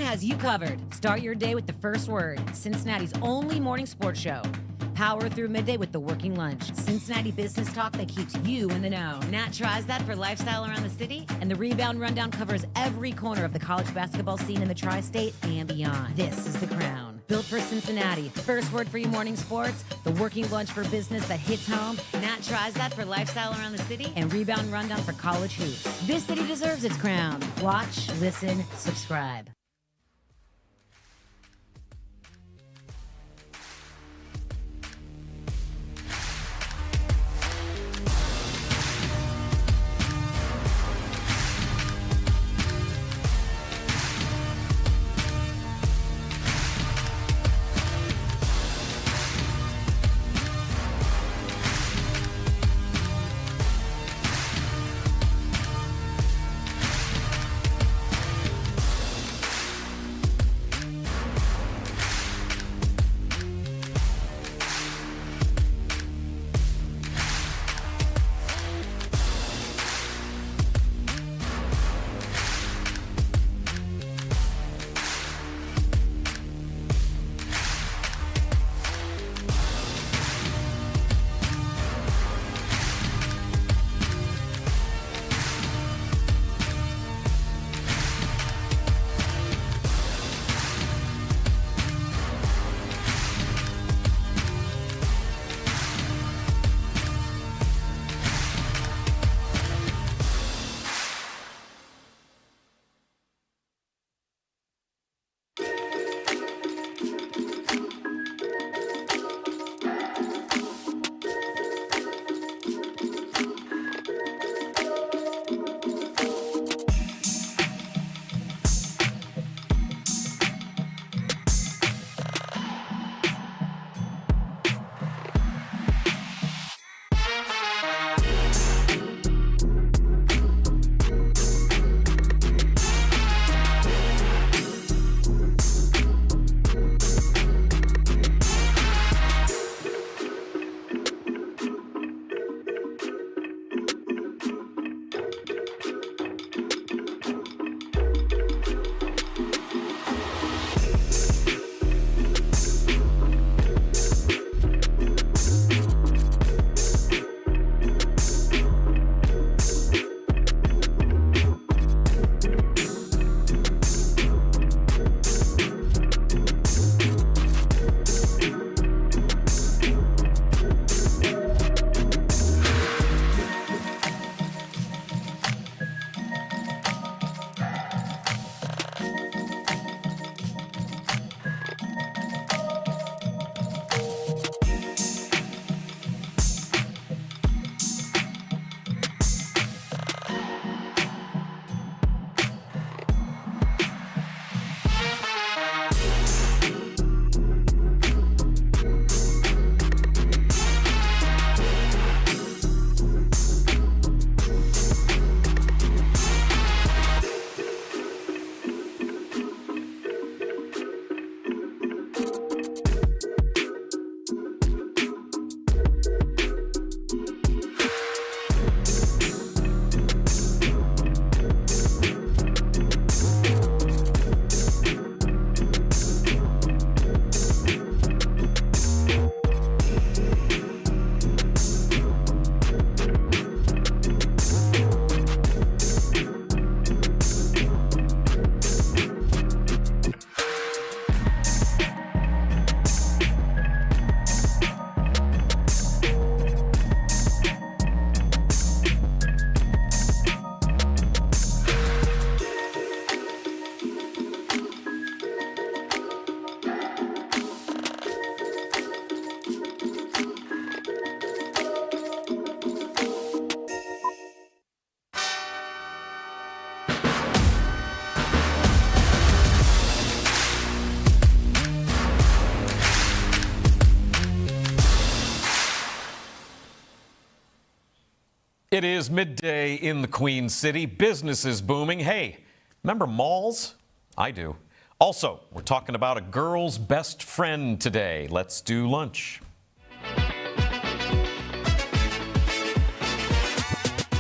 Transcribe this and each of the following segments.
has you covered. Start your day with the first word. Cincinnati's only morning sports show. Power through midday with the working lunch. Cincinnati business talk that keeps you in the know. Nat tries that for lifestyle around the city. And the Rebound Rundown covers every corner of the college basketball scene in the tri-state and beyond. This is The Crown. Built for Cincinnati. First word for you morning sports. The working lunch for business that hits home. Nat tries that for lifestyle around the city. And Rebound Rundown for college hoops. This city deserves its crown. Watch, listen, subscribe. It is midday in the Queen City. Business is booming. Hey, remember malls? I do. Also, we're talking about a girl's best friend today. Let's do lunch.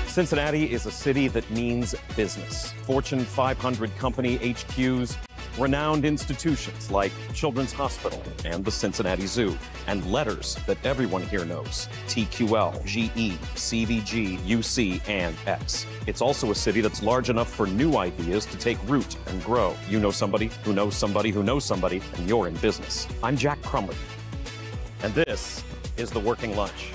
Cincinnati is a city that means business. Fortune 500 company HQs, renowned institutions like Children's Hospital and the Cincinnati Zoo, and letters that everyone here knows: TQL, GE, CVG, UC, and X. It's also a city that's large enough for new ideas to take root and grow. You know somebody who knows somebody who knows somebody, and you're in business. I'm Jack Crumley, and this is The Working Lunch.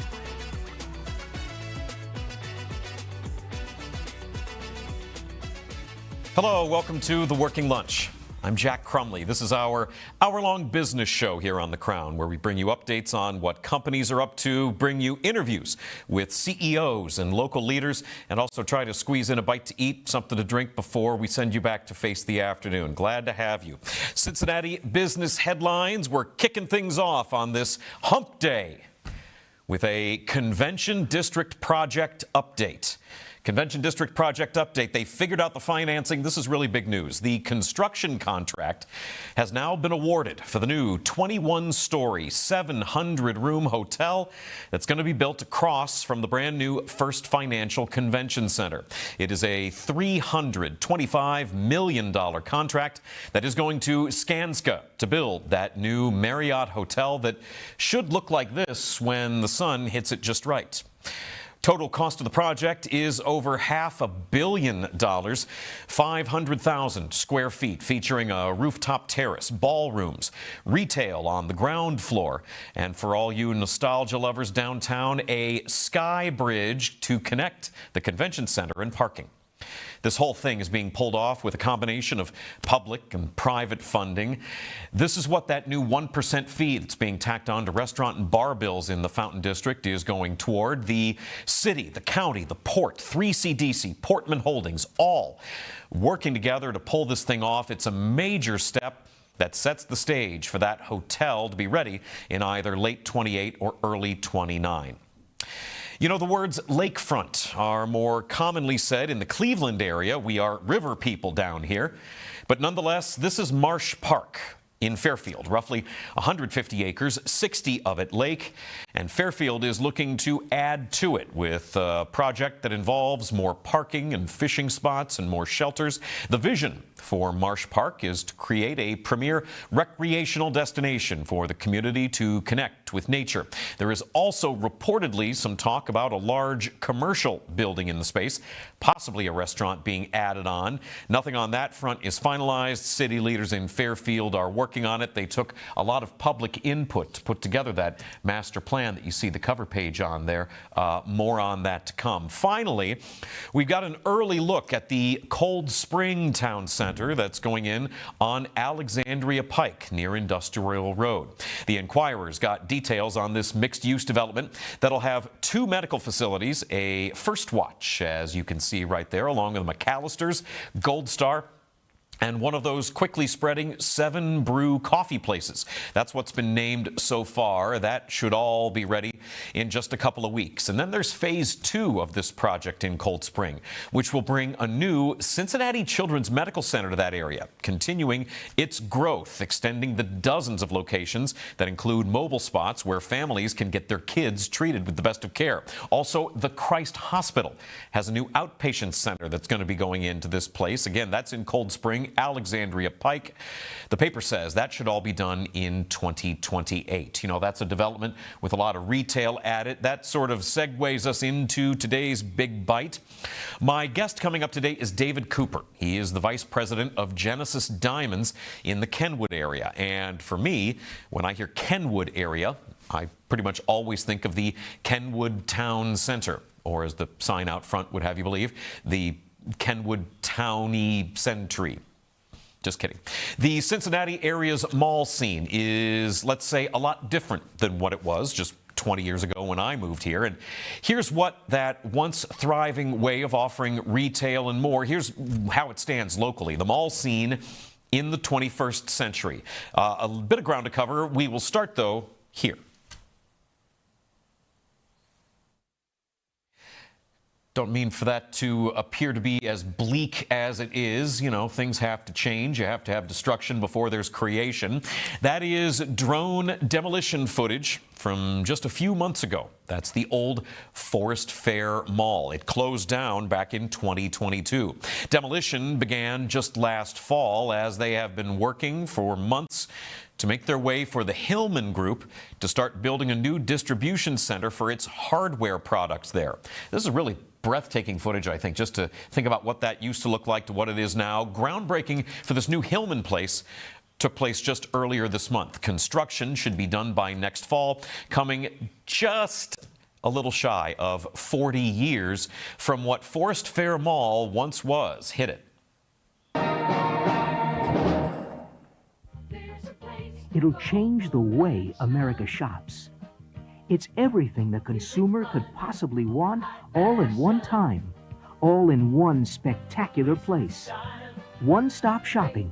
Hello, welcome to The Working Lunch. I'm Jack Crumley. This is our hour-long business show here on The Crown, where we bring you updates on what companies are up to, bring you interviews with CEOs and local leaders, and also try to squeeze in a bite to eat, something to drink before we send you back to face the afternoon. Glad to have you. Cincinnati business headlines. We're kicking things off on this hump day with a convention district project update. Convention District project update. They figured out the financing. This is really big news. The construction contract has now been awarded for the new 21-story, 700-room hotel that's going to be built across from the brand new First Financial Convention Center. It is a $325 million contract that is going to Skanska to build that new Marriott hotel that should look like this when the sun hits it just right. Total cost of the project is over $500 million, 500,000 square feet, featuring a rooftop terrace, ballrooms, retail on the ground floor, and for all you nostalgia lovers downtown, a sky bridge to connect the convention center and parking. This whole thing is being pulled off with a combination of public and private funding. This is what that new 1% fee that's being tacked on to restaurant and bar bills in the Fountain District is going toward. The city, the county, the port, 3CDC, Portman Holdings, all working together to pull this thing off. It's a major step that sets the stage for that hotel to be ready in either late 28 or early 29. You know, the words lakefront are more commonly said in the Cleveland area. We are river people down here. But nonetheless, this is Marsh Park in Fairfield, roughly 150 acres, 60 of it lake. And Fairfield is looking to add to it with a project that involves more parking and fishing spots and more shelters. The vision for Marsh Park is to create a premier recreational destination for the community to connect with nature. There is also reportedly some talk about a large commercial building in the space, possibly a restaurant being added on. Nothing on that front is finalized. City leaders in Fairfield are working on it. They took a lot of public input to put together that master plan that you see the cover page on there. More on that to come. Finally, we've got an early look at the Cold Spring Town Center that's going in on Alexandria Pike near Industrial Road. The Enquirer's got details on this mixed-use development that'll have 2 medical facilities, a First Watch, as you can see right there, along with McAllister's, Gold Star, and one of those quickly spreading 7 brew coffee places. That's what's been named so far. That should all be ready in just a couple of weeks. And then there's phase 2 of this project in Cold Spring, which will bring a new Cincinnati Children's Medical Center to that area, continuing its growth, extending the dozens of locations that include mobile spots where families can get their kids treated with the best of care. Also, the Christ Hospital has a new outpatient center that's going to be going into this place. Again, that's in Cold Spring, Alexandria Pike. The paper says that should all be done in 2028. You know, that's a development with a lot of retail at it. That sort of segues us into today's big bite. My guest coming up today is David Cooper. He is the vice president of Genesis Diamonds in the Kenwood area. And for me, when I hear Kenwood area, I pretty much always think of the Kenwood Town Center, or as the sign out front would have you believe, the Kenwood Towny Century. Just kidding. The Cincinnati area's mall scene is, let's say, a lot different than what it was just 20 years ago when I moved here. And here's what that once thriving way of offering retail and more, here's how it stands locally. The mall scene in the 21st century. A bit of ground to cover. We will start, though, here. Don't mean for that to appear to be as bleak as it is. You know, things have to change. You have to have destruction before there's creation. That is drone demolition footage from just a few months ago. That's the old Forest Fair Mall. It closed down back in 2022. Demolition began just last fall as they have been working for months to make their way for the Hillman Group to start building a new distribution center for its hardware products there. This is really breathtaking footage, I think, just to think about what that used to look like to what it is now. Groundbreaking for this new Hillman place took place just earlier this month. Construction should be done by next fall, coming just a little shy of 40 years from what Forest Fair Mall once was. Hit it. It'll change the way America shops. It's everything the consumer could possibly want, all in one time, all in one spectacular place. One-stop shopping,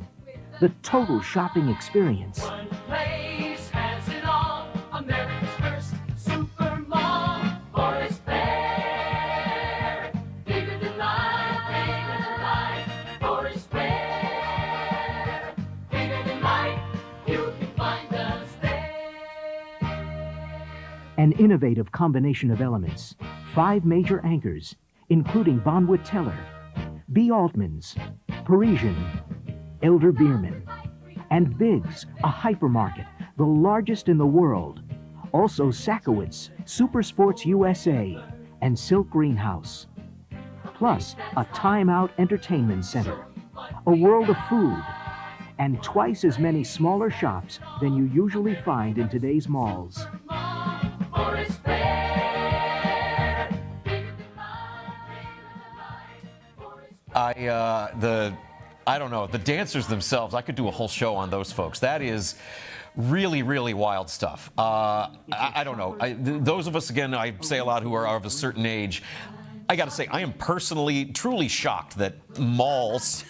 the total shopping experience. One place has it all, America's first super mall, Forest Fair. Bigger than life, Forest Fair. Bigger than life, you can find us there. An innovative combination of elements, 5 major anchors, including Bonwit Teller, B. Altman's, Parisian, Elder Beerman, and Biggs, a hypermarket, the largest in the world. Also Sakowitz, Super Sports USA, and Silk Greenhouse. Plus a Time-Out Entertainment Center, a world of food, and twice as many smaller shops than you usually find in today's malls. Forest Fair. I don't know, the dancers themselves, I could do a whole show on those folks. That is really, really wild stuff. I don't know. Those of us, again, I say a lot, who are of a certain age, I got to say, I am personally truly shocked that malls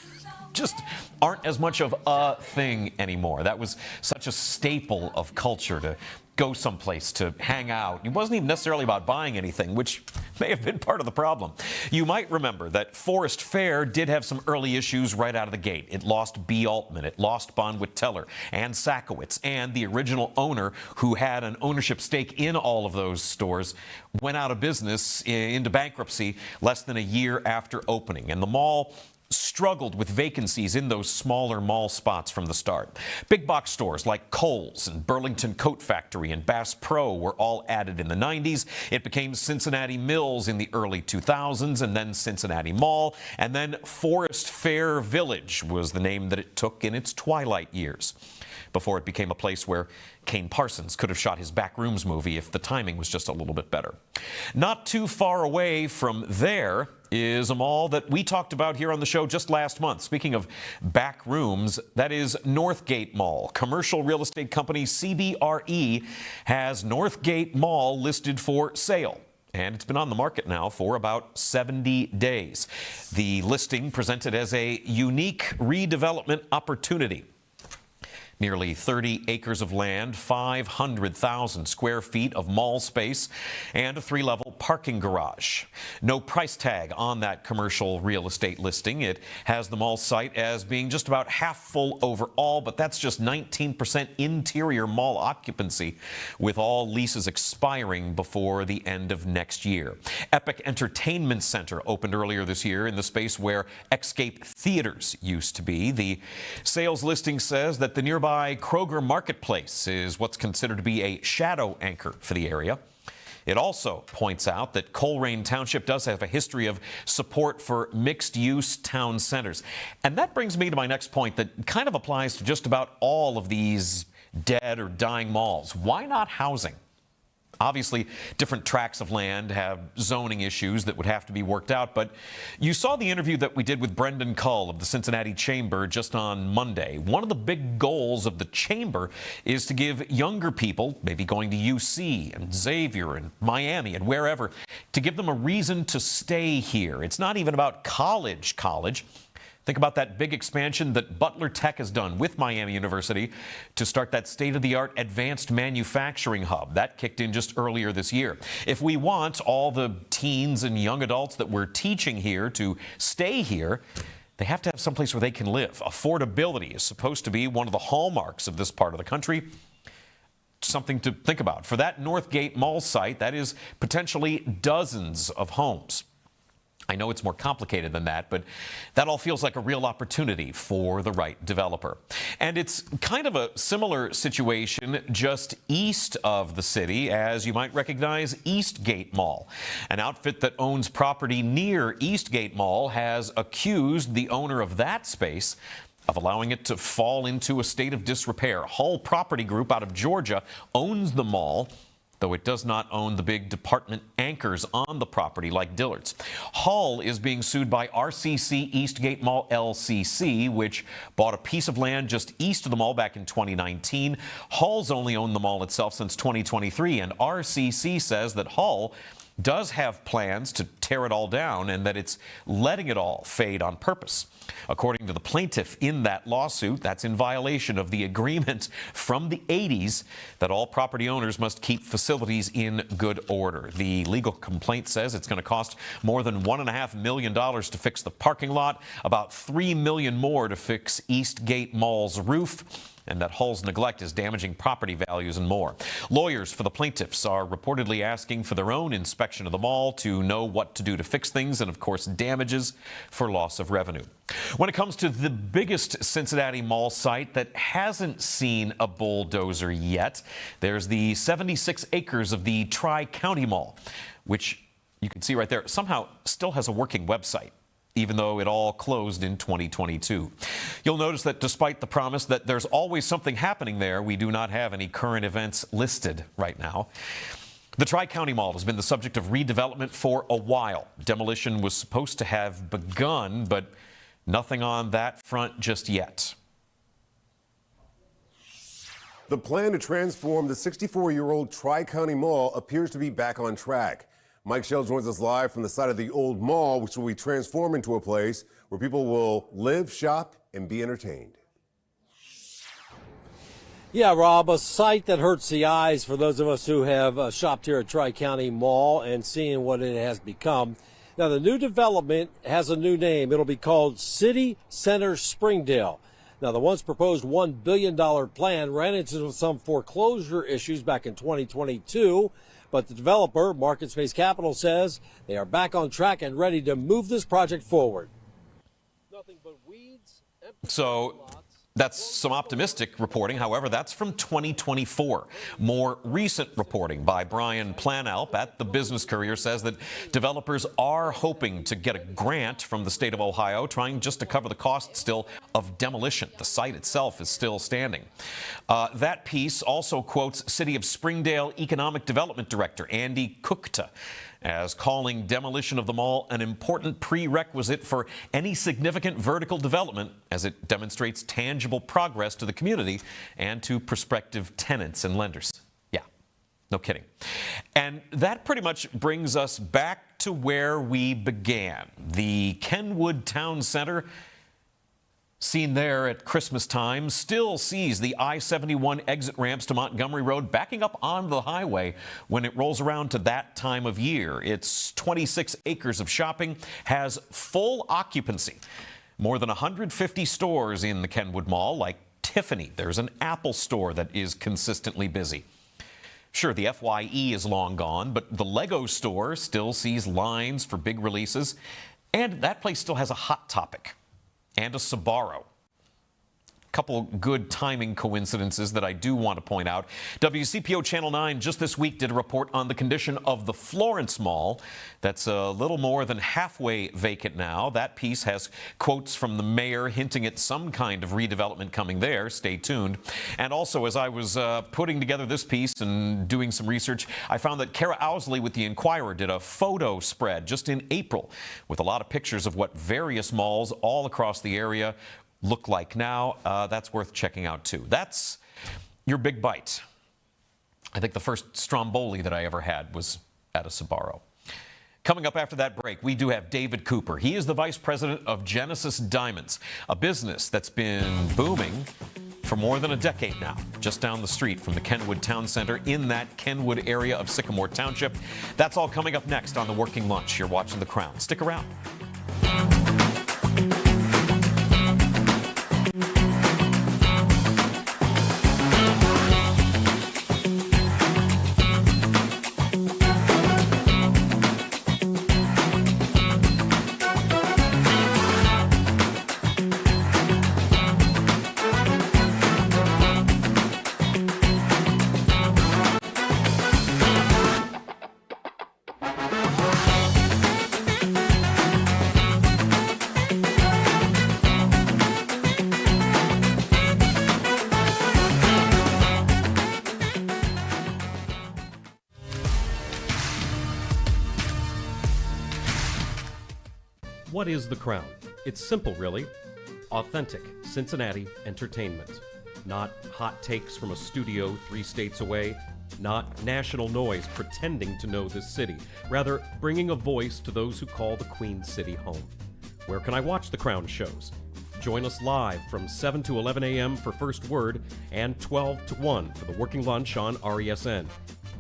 just aren't as much of a thing anymore. That was such a staple of culture, to go someplace to hang out. It wasn't even necessarily about buying anything, which may have been part of the problem. You might remember that Forest Fair did have some early issues right out of the gate. It lost B. Altman, it lost Bonwit Teller and Sakowitz, and the original owner, who had an ownership stake in all of those stores, went out of business into bankruptcy less than a year after opening. And the mall struggled with vacancies in those smaller mall spots from the start. Big box stores like Kohl's and Burlington Coat Factory and Bass Pro were all added in the 90s. It became Cincinnati Mills in the early 2000s, and then Cincinnati Mall, and then Forest Fair Village was the name that it took in its twilight years, before it became a place where Kane Parsons could have shot his Backrooms movie if the timing was just a little bit better. Not too far away from there is a mall that we talked about here on the show just last month. Speaking of Backrooms, that is Northgate Mall. Commercial real estate company CBRE has Northgate Mall listed for sale, and it's been on the market now for about 70 days. The listing presented as a unique redevelopment opportunity. Nearly 30 acres of land, 500,000 square feet of mall space, and a 3-level parking garage. No price tag on that commercial real estate listing. It has the mall site as being just about half full overall, but that's just 19% interior mall occupancy, with all leases expiring before the end of next year. Epic Entertainment Center opened earlier this year in the space where Xscape Theaters used to be. The sales listing says that the nearby Kroger Marketplace is what's considered to be a shadow anchor for the area. It also points out that Coleraine Township does have a history of support for mixed-use town centers. And that brings me to my next point that kind of applies to just about all of these dead or dying malls. Why not housing? Obviously, different tracts of land have zoning issues that would have to be worked out, but you saw the interview that we did with Brendan Cull of the Cincinnati Chamber just on Monday. One of the big goals of the Chamber is to give younger people, maybe going to UC and Xavier and Miami and wherever, to give them a reason to stay here. It's not even about college. Think about that big expansion that Butler Tech has done with Miami University to start that state-of-the-art advanced manufacturing hub. That kicked in just earlier this year. If we want all the teens and young adults that we're teaching here to stay here, they have to have someplace where they can live. Affordability is supposed to be one of the hallmarks of this part of the country. Something to think about. For that Northgate Mall site, that is potentially dozens of homes. I know it's more complicated than that, but that all feels like a real opportunity for the right developer. And it's kind of a similar situation just east of the city, as you might recognize Eastgate Mall. An outfit that owns property near Eastgate Mall has accused the owner of that space of allowing it to fall into a state of disrepair. Hull Property Group out of Georgia owns the mall, though it does not own the big department anchors on the property like Dillard's. Hull is being sued by RCC Eastgate Mall LCC, which bought a piece of land just east of the mall back in 2019. Hull's only owned the mall itself since 2023, and RCC says that Hull does have plans to tear it all down and that it's letting it all fade on purpose. According to the plaintiff in that lawsuit, that's in violation of the agreement from the 80s that all property owners must keep facilities in good order. The legal complaint says it's going to cost more than $1.5 million to fix the parking lot, about $3 million more to fix Eastgate Mall's roof, and that Hull's neglect is damaging property values and more. Lawyers for the plaintiffs are reportedly asking for their own inspection of the mall to know what to do to fix things and, of course, damages for loss of revenue. When it comes to the biggest Cincinnati mall site that hasn't seen a bulldozer yet, there's the 76 acres of the Tri-County Mall, which you can see right there somehow still has a working website, even though it all closed in 2022. You'll notice that despite the promise that there's always something happening there, we do not have any current events listed right now. The Tri-County Mall has been the subject of redevelopment for a while. Demolition was supposed to have begun, but nothing on that front just yet. The plan to transform the 64-year-old Tri-County Mall appears to be back on track. Mike Shell joins us live from the side of the old mall, which will be transformed into a place where people will live, shop, and be entertained. Yeah, Rob, a sight that hurts the eyes for those of us who have shopped here at Tri-County Mall and seeing what it has become. Now, the new development has a new name. It'll be called City Center Springdale. Now, the once proposed $1 billion plan ran into some foreclosure issues back in 2022. But the developer, Market Space Capital, says they are back on track and ready to move this project forward. Nothing but weeds. So that's some optimistic reporting. However, that's from 2024. More recent reporting by Brian Planalp at the Business Courier says that developers are hoping to get a grant from the state of Ohio, trying just to cover the cost still of demolition. The site itself is still standing. That piece also quotes City of Springdale Economic Development Director Andy Kukta as calling demolition of the mall an important prerequisite for any significant vertical development, as it demonstrates tangible progress to the community and to prospective tenants and lenders. Yeah, no kidding. And that pretty much brings us back to where we began. The Kenwood Town Center, seen there at Christmas time, still sees the I-71 exit ramps to Montgomery Road backing up on the highway when it rolls around to that time of year. Its 26 acres of shopping has full occupancy. More than 150 stores in the Kenwood Mall, like Tiffany. There's an Apple store that is consistently busy. Sure, the FYE is long gone, but the Lego store still sees lines for big releases. And that place still has a Hot Topic and a Sbarro. Couple good timing coincidences that I do want to point out. WCPO Channel 9 just this week did a report on the condition of the Florence Mall. That's a little more than halfway vacant now. That piece has quotes from the mayor hinting at some kind of redevelopment coming there. Stay tuned. And also, as I was putting together this piece and doing some research, I found that Kara Owsley with the Inquirer did a photo spread just in April with a lot of pictures of what various malls all across the area look like now. That's worth checking out, too. That's your big bite. I think the first Stromboli that I ever had was at a Sbarro. Coming up after that break, we do have David Cooper. He is the vice president of Genesis Diamonds, a business that's been booming for more than a decade now, just down the street from the Kenwood Town Center in that Kenwood area of Sycamore Township. That's all coming up next on The Working Lunch. You're watching The Crown. Stick around. What is The Crown? It's simple, really. Authentic Cincinnati entertainment. Not hot takes from a studio 3 states away. Not national noise pretending to know this city. Rather, bringing a voice to those who call the Queen City home. Where can I watch The Crown shows? Join us live from 7 to 11 a.m. for First Word and 12 to 1 for The Working Lunch on RESN.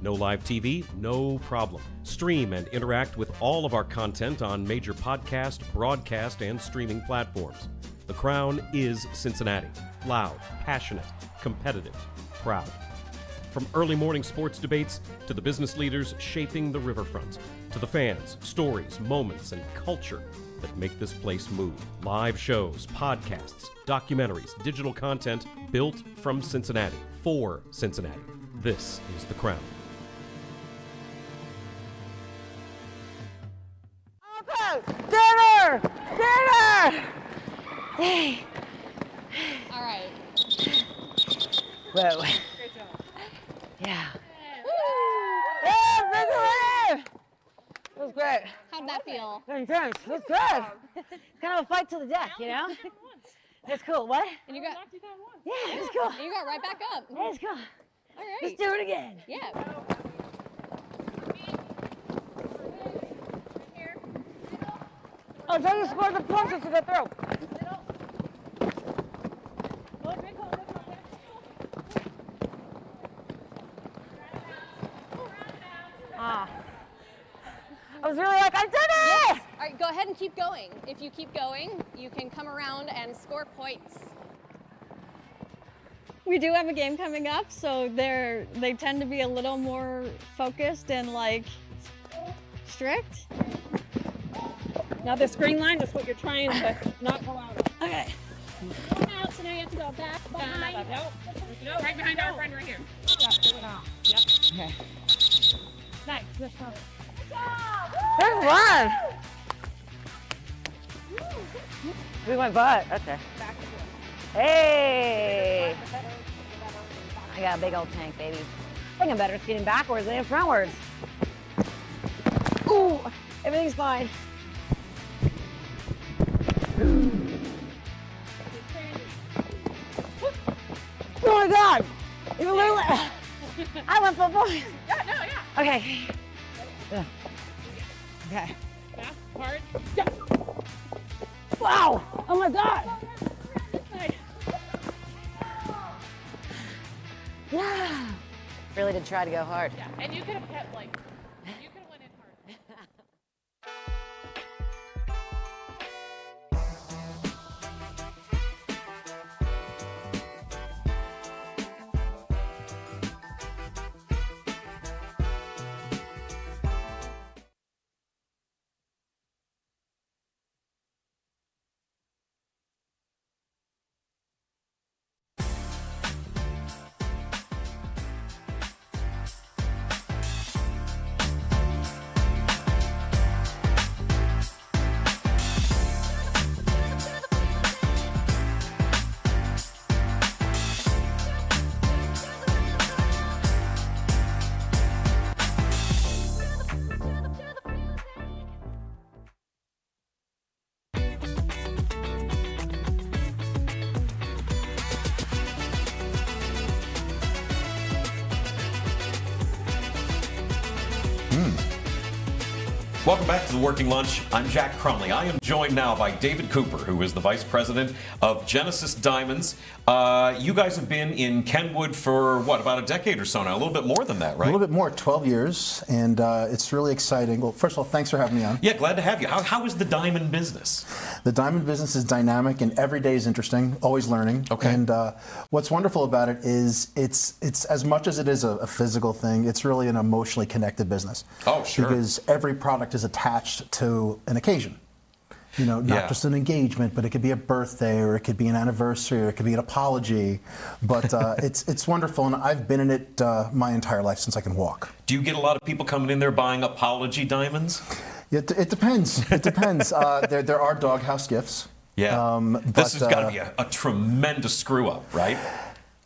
No live TV? No problem. Stream and interact with all of our content on major podcast, broadcast, and streaming platforms. The Crown is Cincinnati. Loud, passionate, competitive, proud. From early morning sports debates to the business leaders shaping the riverfront, to the fans, stories, moments, and culture that make this place move. Live shows, podcasts, documentaries, digital content built from Cincinnati, for Cincinnati. This is The Crown. Dinner! Dinner! Hey. All right. Whoa. Great job. Yeah. Yeah, big win! It was great. How'd that feel? Intense. It was good. Kind of a fight to the death, you know? That's cool. What? And you got Yeah, it's cool. and you got right back up. Yeah, it's cool. All right. Let's do it again. Yeah. Oh, tell you scored the punches to go through. Ah. I was really like, I did it! Yes. All right, go ahead and keep going. If you keep going, you can come around and score points. We do have a game coming up, so they tend to be a little more focused and like strict. Now the screen line is what you're trying to not go out. Okay. Going out, so now you have to go back behind. No, right behind our friend right here. Okay. Nice. Good job. Good one. We went butt. Okay. Hey. I got a big old tank, baby. I think I'm better skating backwards than frontwards. Ooh, everything's fine. Oh my God! You literally. I went full force. Yeah, no, yeah. Okay. Yeah. Okay. Fast, hard. Yeah. Wow! Oh my God! Yeah. Really did try to go hard. Yeah, and you could have kept like, you could have went in hard. Welcome back to the Working Lunch. I'm Jack Crumley. I am joined now by David Cooper, who is the Vice President of Genesis Diamonds. You guys have been in Kenwood for, what, about a decade or so now? A little bit more than that, right? A little bit more, 12 years, and it's really exciting. Well, first of all, thanks for having me on. Yeah, glad to have you. How is the diamond business? The diamond business is dynamic, and every day is interesting, always learning. Okay. And what's wonderful about it is it's as much as it is a physical thing, it's really an emotionally connected business. Oh, sure. Because every product is attached to an occasion. You know, not just an engagement, but it could be a birthday, or it could be an anniversary, or it could be an apology. But it's wonderful, and I've been in it my entire life since I can walk. Do you get a lot of people coming in there buying apology diamonds? It depends. It depends. There are doghouse gifts. Yeah. This has got to be a tremendous screw up, right?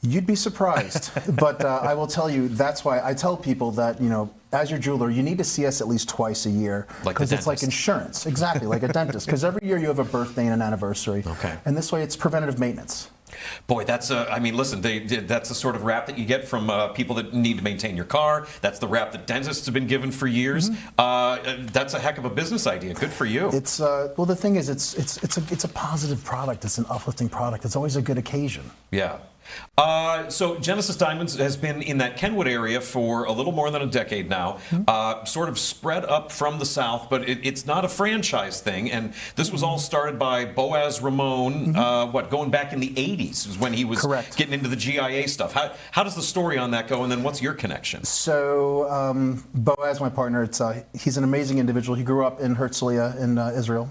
You'd be surprised. But I will tell you, that's why I tell people that, you know, as your jeweler, you need to see us at least twice a year. Because it's like insurance. Exactly, like a dentist. Because every year you have a birthday and an anniversary. Okay. And this way it's preventative maintenance. Boy, that's I mean, listen, that's the sort of rap that you get from people that need to maintain your car. That's the rap that dentists have been given for years. That's a heck of a business idea. Good for you. It's well, the thing is, it's a positive product. It's an uplifting product. It's always a good occasion. Yeah. So Genesis Diamonds has been in that Kenwood area for a little more than a decade now, sort of spread up from the south, but it's not a franchise thing. And this was all started by Boaz Ramon, going back in the 80s is when he was getting into the GIA stuff. How does the story on that go, and then what's your connection? So Boaz, my partner, he's an amazing individual. He grew up in Herzliya in Israel.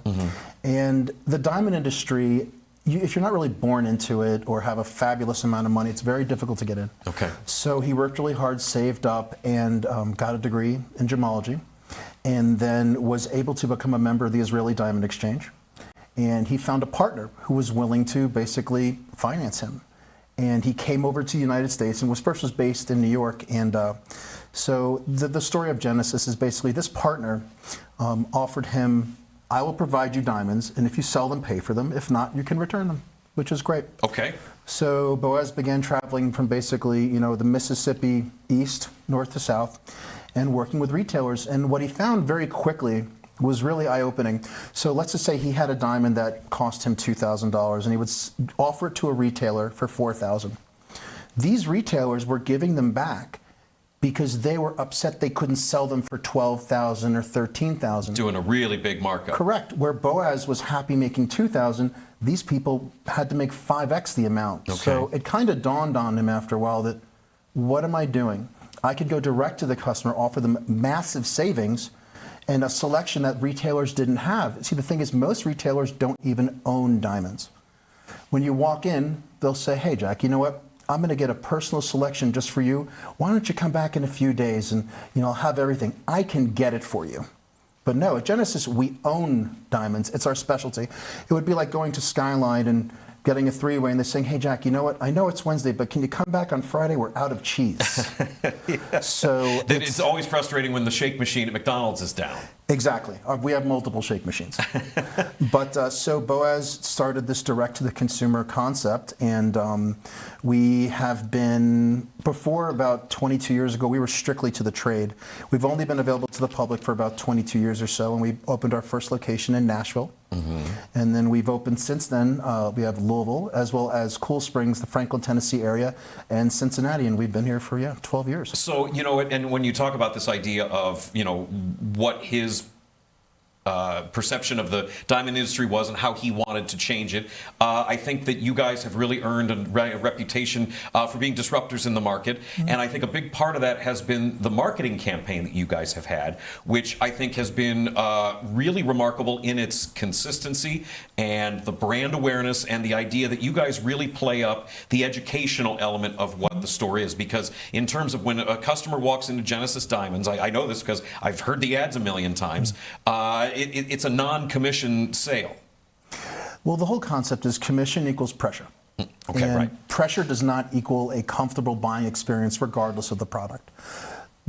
And the diamond industry, if you're not really born into it or have a fabulous amount of money, it's very difficult to get in. Okay. So he worked really hard, saved up, and got a degree in gemology, and then was able to become a member of the Israeli Diamond Exchange. And he found a partner who was willing to basically finance him. And he came over to the United States and was based in New York. And so the story of Genesis is basically this partner offered him, I will provide you diamonds, and if you sell them, pay for them. If not, you can return them, which is great. Okay. So Boaz began traveling from basically, you know, the Mississippi east, north to south, and working with retailers. And what he found very quickly was really eye-opening. So let's just say he had a diamond that cost him $2,000, and he would offer it to a retailer for $4,000. These retailers were giving them back because they were upset they couldn't sell them for $12,000 or $13,000. Doing a really big markup. Correct. Where Boaz was happy making $2,000, these people had to make 5x the amount. Okay. So it kind of dawned on him after a while that, what am I doing? I could go direct to the customer, offer them massive savings, and a selection that retailers didn't have. See, the thing is, most retailers don't even own diamonds. When you walk in, they'll say, hey, Jack, you know what? I'm going to get a personal selection just for you. Why don't you come back in a few days and, you know, I'll have everything. I can get it for you. But no, at Genesis, we own diamonds. It's our specialty. It would be like going to Skyline and getting a three-way and they're saying, hey, Jack, you know what? I know it's Wednesday, but can you come back on Friday? We're out of cheese. So it's always frustrating when the shake machine at McDonald's is down. Exactly. We have multiple shake machines. But so Boaz started this direct-to-the-consumer concept, and we have been, before about 22 years ago, we were strictly to the trade. We've only been available to the public for about 22 years or so, and we opened our first location in Nashville. And then we've opened since then, we have Louisville, as well as Cool Springs, the Franklin, Tennessee area, and Cincinnati, and we've been here for, 12 years. So, you know, and when you talk about this idea of, you know, what his perception of the diamond industry was and how he wanted to change it. I think that you guys have really earned a reputation for being disruptors in the market. And I think a big part of that has been the marketing campaign that you guys have had, which I think has been really remarkable in its consistency and the brand awareness and the idea that you guys really play up the educational element of what the store is. Because in terms of when a customer walks into Genesis Diamonds, I know this because I've heard the ads a million times, it's a non-commission sale. Well, the whole concept is commission equals pressure. Okay, and right. Pressure does not equal a comfortable buying experience regardless of the product.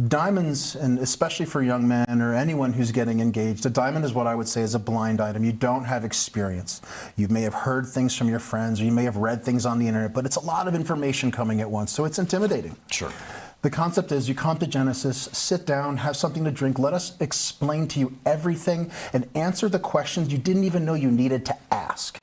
Diamonds, and especially for young men or anyone who's getting engaged, a diamond is what I would say is a blind item. You don't have experience. You may have heard things from your friends, or you may have read things on the internet, but it's a lot of information coming at once, so it's intimidating. Sure. The concept is you come to Genesis, sit down, have something to drink, let us explain to you everything and answer the questions you didn't even know you needed to ask.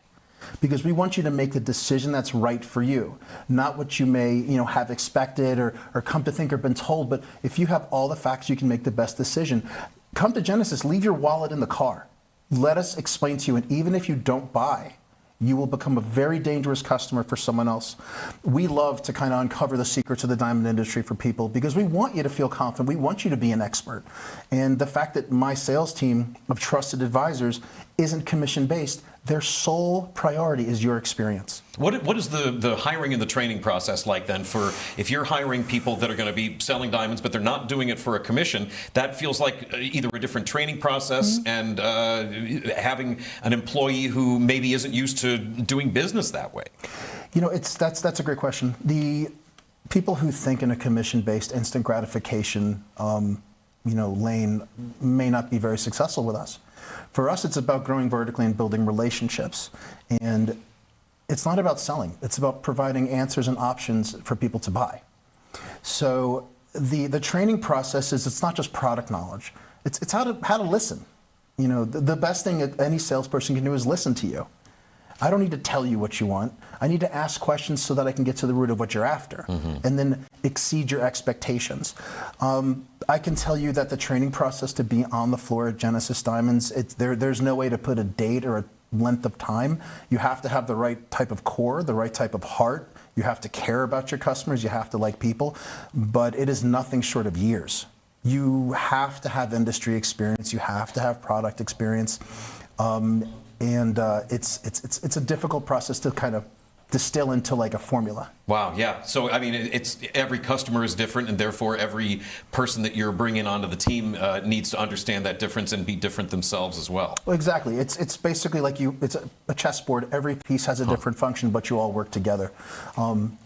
Because we want you to make the decision that's right for you, not what you may have expected or come to think or been told, but if you have all the facts, you can make the best decision. Come to Genesis, leave your wallet in the car. Let us explain to you, and even if you don't buy, you will become a very dangerous customer for someone else. We love to kind of uncover the secrets of the diamond industry for people because we want you to feel confident. We want you to be an expert. And the fact that my sales team of trusted advisors isn't commission-based, their sole priority is your experience. What is the hiring and the training process like then for if you're hiring people that are going to be selling diamonds but they're not doing it for a commission? That feels like either a different training process and having an employee who maybe isn't used to doing business that way. That's a great question. The people who think in a commission-based instant gratification lane may not be very successful with us. For us, it's about growing vertically and building relationships. And it's not about selling. It's about providing answers and options for people to buy. So the training process is, it's not just product knowledge. It's how to listen. The best thing that any salesperson can do is listen to you. I don't need to tell you what you want. I need to ask questions so that I can get to the root of what you're after and then exceed your expectations. I can tell you that the training process to be on the floor at Genesis Diamonds, there's no way to put a date or a length of time. You have to have the right type of core, the right type of heart. You have to care about your customers. You have to like people. But it is nothing short of years. You have to have industry experience. You have to have product experience. And it's a difficult process to kind of distill into like a formula. Wow, yeah. So I mean, it's every customer is different, and therefore every person that you're bringing onto the team needs to understand that difference and be different themselves as well. Well, exactly. It's basically like it's a chessboard. Every piece has a different function, but you all work together.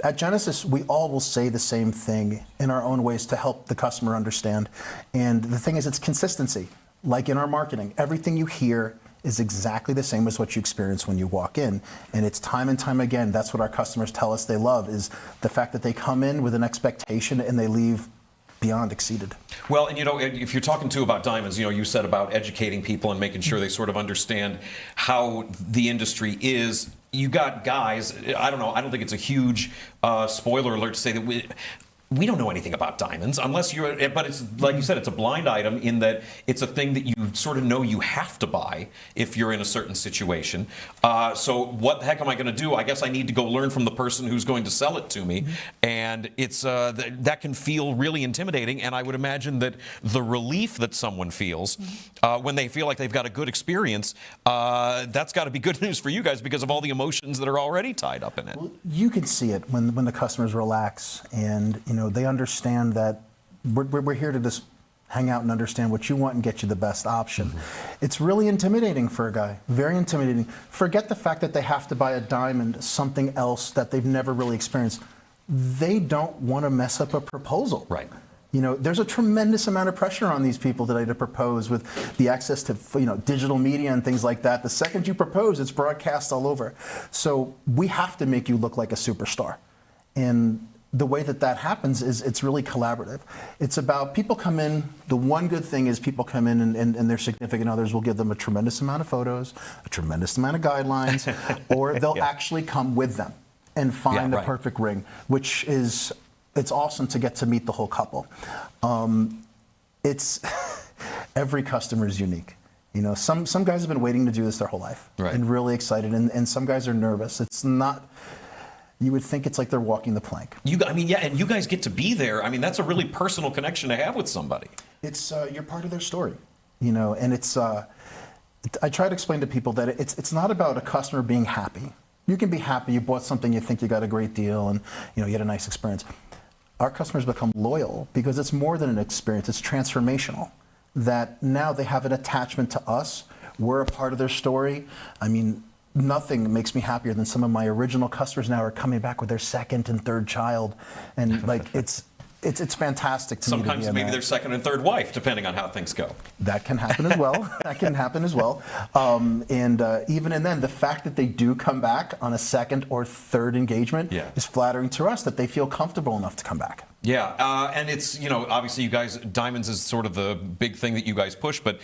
At Genesis, we all will say the same thing in our own ways to help the customer understand. And the thing is, it's consistency. Like in our marketing, everything you hear is exactly the same as what you experience when you walk in. And it's time and time again, that's what our customers tell us they love, is the fact that they come in with an expectation and they leave beyond exceeded. Well, and if you're talking too about diamonds, you said about educating people and making sure they sort of understand how the industry is. You got guys, I don't know, I don't think it's a huge spoiler alert to say that we don't know anything about diamonds unless but it's like you said, it's a blind item in that it's a thing that you sort of know you have to buy if you're in a certain situation. So what the heck am I going to do? I guess I need to go learn from the person who's going to sell it to me. And it's that can feel really intimidating. And I would imagine that the relief that someone feels when they feel like they've got a good experience, that's got to be good news for you guys because of all the emotions that are already tied up in it. Well, you can see it when the customers relax and they understand that we're here to just hang out and understand what you want and get you the best option. It's really intimidating for a guy, very intimidating. Forget the fact that they have to buy a diamond, something else that they've never really experienced. They don't want to mess up a proposal. Right. There's a tremendous amount of pressure on these people today to propose with the access to digital media and things like that. The second you propose, it's broadcast all over. So we have to make you look like a superstar. And the way that happens is it's really collaborative. It's about people come in. The one good thing is people come in and their significant others will give them a tremendous amount of photos, a tremendous amount of guidelines, or they'll actually come with them and find the perfect ring, which is, it's awesome to get to meet the whole couple. It's every customer is unique. Some guys have been waiting to do this their whole life and really excited, and some guys are nervous. It's not. You would think it's like they're walking the plank. And you guys get to be there. I mean, that's a really personal connection to have with somebody. It's you're part of their story, and it's. I try to explain to people that it's not about a customer being happy. You can be happy. You bought something, you think you got a great deal, and you had a nice experience. Our customers become loyal because it's more than an experience. It's transformational. That now they have an attachment to us. We're a part of their story. I mean. Nothing makes me happier than some of my original customers now are coming back with their second and third child, and it's It's fantastic to me to be Sometimes in maybe that. their second and third wife, depending on how things go. That can happen as well. That can happen as well. And even and then, the fact that they do come back on a second or third engagement is flattering to us that they feel comfortable enough to come back. Yeah, and it's, obviously you guys, diamonds is sort of the big thing that you guys push, but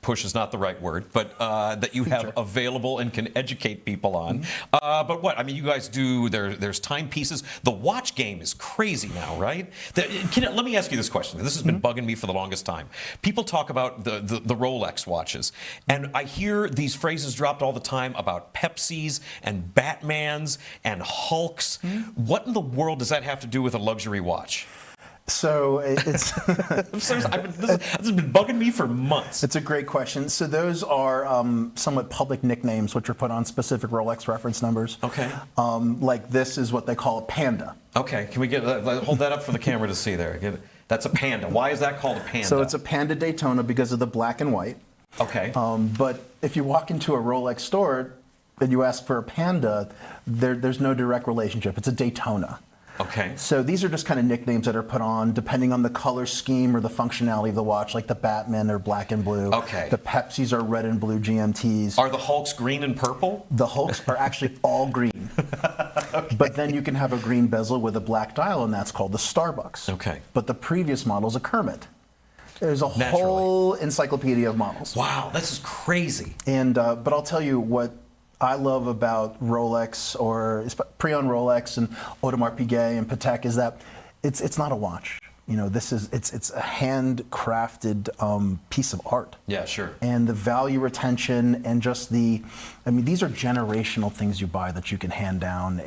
push is not the right word, but that you have available and can educate people on. But what, I mean, you guys do, there's timepieces. The watch game is crazy now, right? Let me ask you this question. This has been bugging me for the longest time. People talk about the Rolex watches, and I hear these phrases dropped all the time about Pepsis and Batmans and Hulks. What in the world does that have to do with a luxury watch? So it's I'm serious, this has been bugging me for months. It's a great question. So those are somewhat public nicknames which are put on specific Rolex reference numbers. Okay. Like this is what they call a Panda. Okay, can we hold that up for the camera to see there? That's a Panda. Why is that called a Panda? So it's a Panda Daytona because of the black and white. Okay. But if you walk into a Rolex store and you ask for a Panda, there's no direct relationship. It's a Daytona. Okay. So these are just kind of nicknames that are put on depending on the color scheme or the functionality of the watch, like the Batman are black and blue. Okay. The Pepsis are red and blue GMTs. Are the Hulks green and purple? The Hulks are actually all green. Okay. But then you can have a green bezel with a black dial, and that's called the Starbucks. Okay. But the previous model is a Kermit. There's a whole encyclopedia of models. Wow, this is crazy. And but I'll tell you what I love about Rolex or pre-owned Rolex and Audemars Piguet and Patek is that it's not a watch. It's a handcrafted piece of art. Yeah, sure. And the value retention and just these are generational things you buy that you can hand down.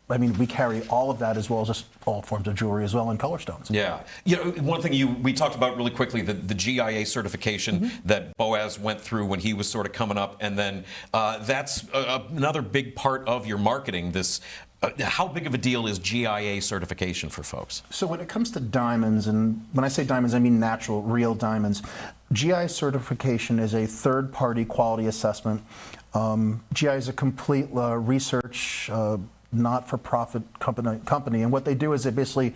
And we carry all of that as well as just all forms of jewelry as well and color stones. Yeah. One thing we talked about really quickly, the GIA certification that Boaz went through when he was sort of coming up, and then that's another big part of your marketing. How big of a deal is GIA certification for folks? So when it comes to diamonds, and when I say diamonds, I mean natural, real diamonds, GIA certification is a third-party quality assessment. GIA is a complete research not-for-profit company, and what they do is they basically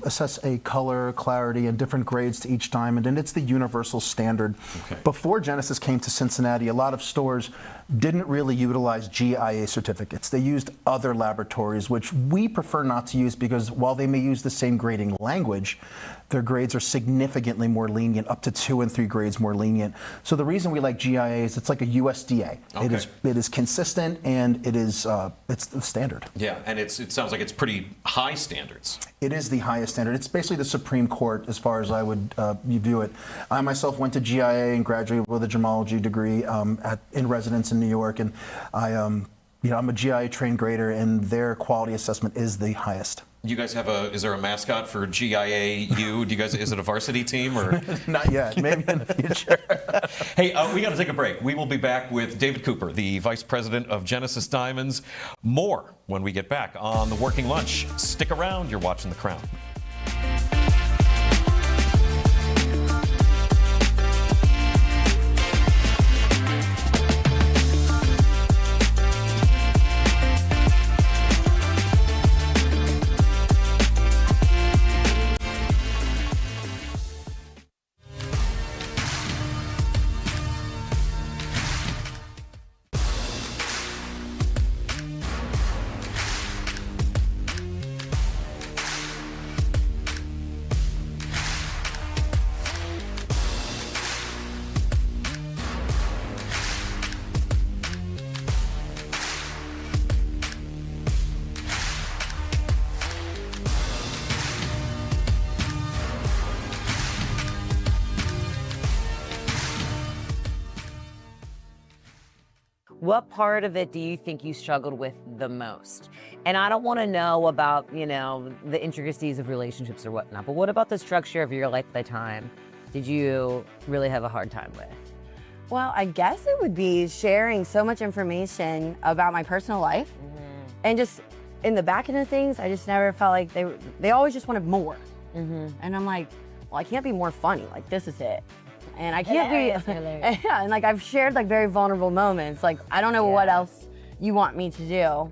assess a color, clarity, and different grades to each diamond, and it's the universal standard. Okay. Before Genesis came to Cincinnati, a lot of stores didn't really utilize GIA certificates. They used other laboratories, which we prefer not to use because while they may use the same grading language, their grades are significantly more lenient, up to 2 and 3 grades more lenient. So the reason we like GIA is it's like a USDA. Okay. It is consistent and it's the standard. Yeah, and it sounds like it's pretty high standards. It is the highest standard. It's basically the Supreme Court as far as I would view it. I myself went to GIA and graduated with a gemology degree in residence in New York, and I'm a GIA trained grader, and their quality assessment is the highest. You guys have is there a mascot for GIAU? Is it a varsity team or? Not yet, maybe in the future. Hey, we got to take a break. We will be back with David Cooper, the Vice President of Genesis Diamonds. More when we get back on The Working Lunch. Stick around, you're watching The Crown. What part of it do you think you struggled with the most? And I don't want to know about, the intricacies of relationships or whatnot, but what about the structure of your life at the time did you really have a hard time with? Well, I guess it would be sharing so much information about my personal life. And just in the back end of things, I just never felt like they always just wanted more. And I'm like, well, I can't be more funny. Like, this is it. And I can't be, yeah, and I've shared very vulnerable moments. I don't know what else you want me to do.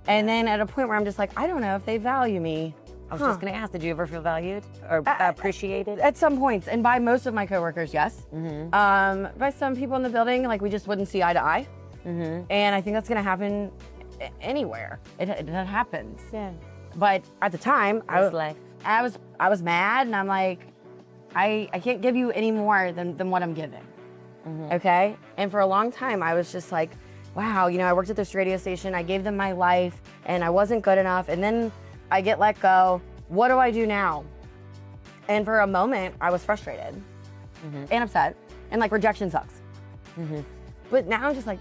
And then at a point where I'm just I don't know if they value me I was just gonna ask, did you ever feel valued or appreciated? At some points, and by most of my coworkers, yes. By some people in the building, like we just wouldn't see eye to eye. And I think that's gonna happen anywhere. It happens. Yeah. But at the time, That's life. I was mad, and I'm like, I can't give you any more than what I'm giving. Okay? And for a long time, I was just like, wow, you know, I worked at this radio station, I gave them my life, and I wasn't good enough, and then I get let go. What do I do now? And for a moment, I was frustrated and upset, and like rejection sucks. But now I'm just like,